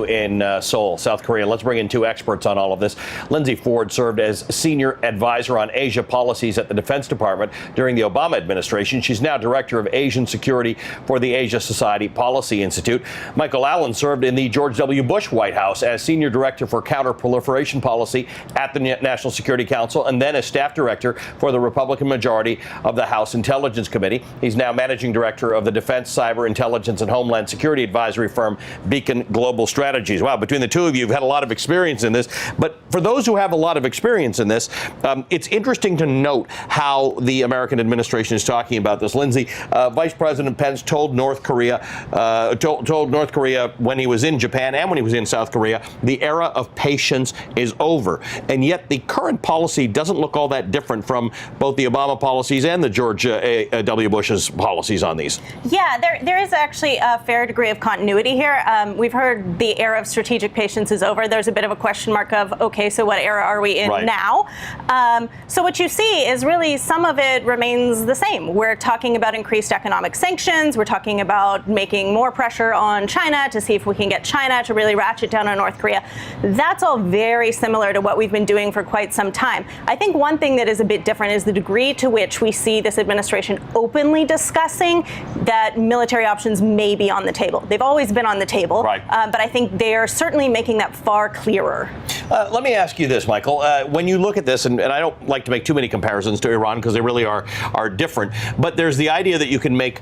in Seoul, South Korea. Let's bring in two experts on all of this. Lindsey served as senior advisor on Asia policies at the Defense Department during the Obama administration. She's now director of Asian security for the Asia Society Policy Institute. Michael Allen served in the George W. Bush White House as senior director for counterproliferation policy at the National Security Council, and then as staff director for the Republican majority of the House Intelligence Committee. He's now managing director of the Defense, Cyber, Intelligence, and Homeland Security advisory firm Beacon Global Strategies. Wow, between the two of you, you've had a lot of experience in this. But for those who have a lot of experience in this, it's interesting to note how the American administration is talking about this. Lindsey, Vice President Pence told North Korea, told North Korea when he was in Japan and when he was in South Korea, the era of patience is over. And yet the current policy doesn't look all that different from both the Obama policies and the George W. Bush's policies on these. Yeah, there is actually a fair degree of continuity here. We've heard the era of strategic patience is over. There's a bit of a question mark of, okay, so what era are we in now? So what you see is really some of it remains the same. We're talking about increased economic sanctions. We're talking about making more pressure on China to see if we can get China to really ratchet down on North Korea. That's all very similar to what we've been doing for quite some time. I think one thing that is a bit different is the degree to which we see this administration openly discussing that military options may be on the table. They've always been on the table, but I think they're certainly making that far clearer. Let me ask you this, Michael. When you look at this, and I don't like to make too many comparisons to Iran because they really are different, but there's the idea that you can make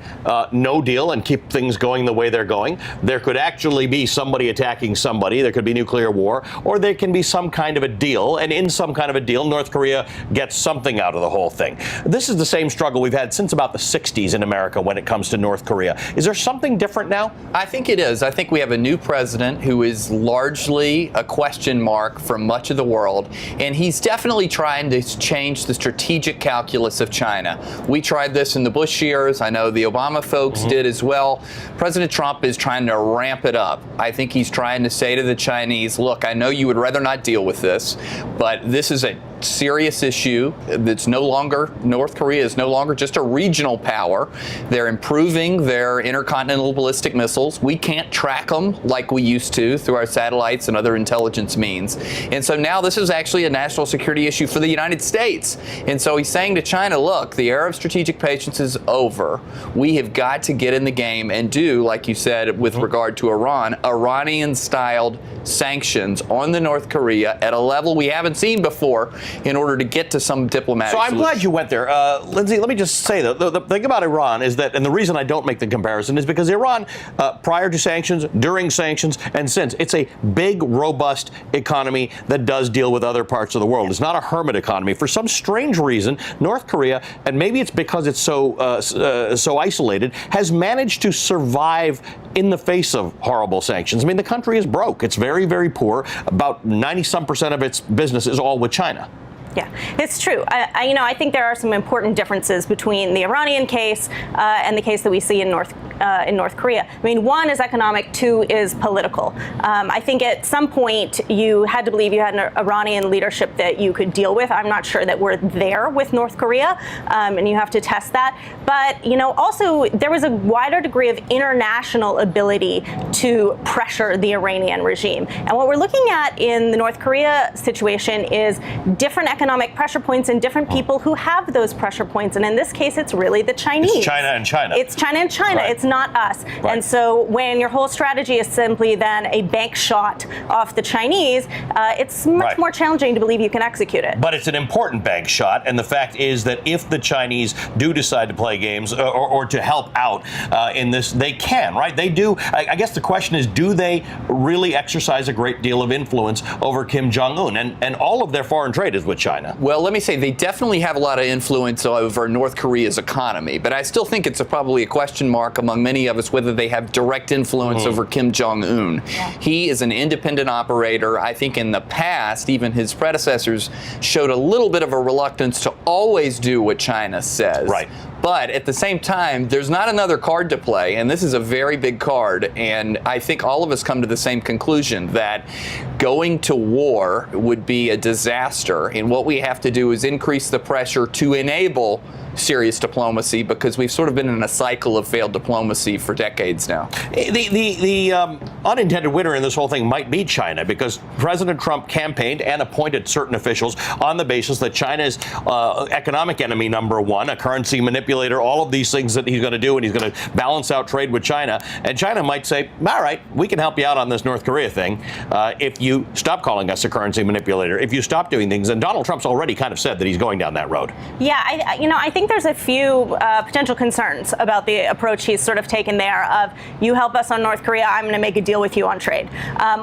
no deal and keep things going the way they're going. There could actually be somebody attacking somebody. There could be nuclear war, or there can be some kind of a deal. And in some kind of a deal, North Korea gets something out of the whole thing. This is the same struggle we've had since about the 60s in America when it comes to North Korea. Is there something different now? I think it is. I think we have a new president who is largely a question mark from much of the world, and he's definitely trying to change the strategic calculus of China. We tried this in the Bush years. I know the Obama folks did as well. President Trump is trying to ramp it up. I think he's trying to say to the Chinese, look, I know you would rather not deal with this, but this is a serious issue that's no longer, North Korea is no longer just a regional power. They're improving their intercontinental ballistic missiles. We can't track them like we used to through our satellites and other intelligence means. And so now this is actually a national security issue for the United States. And so he's saying to China, look, the era of strategic patience is over. We have got to get in the game and do, like you said, with regard to Iran, Iranian-styled sanctions on the North Korea at a level we haven't seen before in order to get to some diplomatic solution. solution. I'm glad you went there. Lindsey, let me just say, the thing about Iran is that, and the reason I don't make the comparison is because Iran, prior to sanctions, during sanctions, and since, it's a big, robust economy that does deal with other parts of the world. It's not a hermit economy. For some strange reason, North Korea, and maybe it's because it's so isolated, has managed to survive in the face of horrible sanctions. I mean, the country is broke. It's very, very poor. About 90-some% of its business is all with China. Yeah, it's true. I think there are some important differences between the Iranian case and the case that we see in North Korea. I mean, one is economic, two is political. I think at some point you had to believe you had an Iranian leadership that you could deal with. I'm not sure that we're there with North Korea, and you have to test that. But, also there was a wider degree of international ability to pressure the Iranian regime. And what we're looking at in the North Korea situation is different economic pressure points and different people who have those pressure points. And in this case, it's really the Chinese. It's China and China. It's China and China. Right. It's not us. Right. And so when your whole strategy is simply then a bank shot off the Chinese, it's much more challenging to believe you can execute it. But it's an important bank shot. And the fact is that if the Chinese do decide to play games or to help out in this, they can, right? They do. I guess the question is, do they really exercise a great deal of influence over Kim Jong-un? And all of their foreign trade is with China. Well, let me say they definitely have a lot of influence over North Korea's economy, but I still think it's probably a question mark among many of us whether they have direct influence over Kim Jong-un. Yeah. He is an independent operator. I think in the past, even his predecessors showed a little bit of a reluctance to always do what China says. Right. But at the same time, there's not another card to play, and this is a very big card, and I think all of us come to the same conclusion that going to war would be a disaster, and what we have to do is increase the pressure to enable serious diplomacy, because we've sort of been in a cycle of failed diplomacy for decades now. The unintended winner in this whole thing might be China, because President Trump campaigned and appointed certain officials on the basis that China is economic enemy number one, a currency manipulator, all of these things that he's going to do, and he's going to balance out trade with China. And China might say, all right, we can help you out on this North Korea thing if you stop calling us a currency manipulator, if you stop doing things. And Donald Trump's already kind of said that he's going down that road. Yeah, I think there's a few potential concerns about the approach he's sort of taken there of, you help us on North Korea, I'm going to make a deal with you on trade.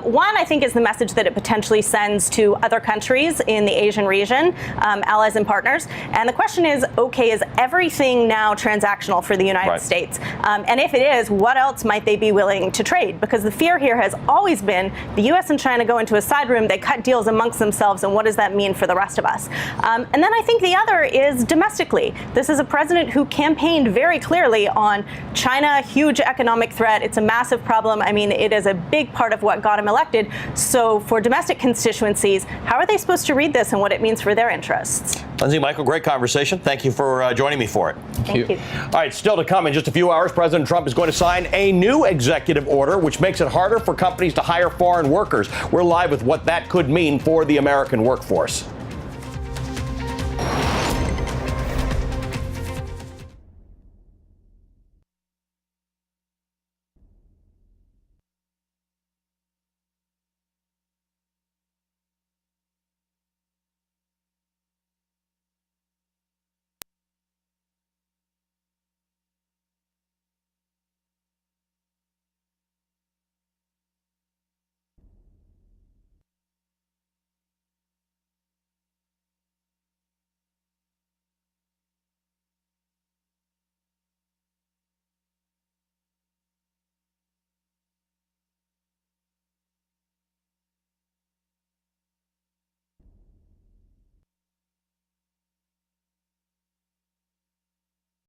One, I think, is the message that it potentially sends to other countries in the Asian region, allies and partners. And the question is, okay, is everything now transactional for the United States? And if it is, what else might they be willing to trade? Because the fear here has always been the U.S. and China go into a side room, they cut deals amongst themselves, and what does that mean for the rest of us? And then I think the other is domestically. This is a president who campaigned very clearly on China, huge economic threat. It's a massive problem. I mean, it is a big part of what got him elected. So for domestic constituencies, how are they supposed to read this and what it means for their interests? Lindsey, Michael, great conversation. Thank you for joining me for it. Thank you. All right, still to come in just a few hours, President Trump is going to sign a new executive order which makes it harder for companies to hire foreign workers. We're live with what that could mean for the American workforce.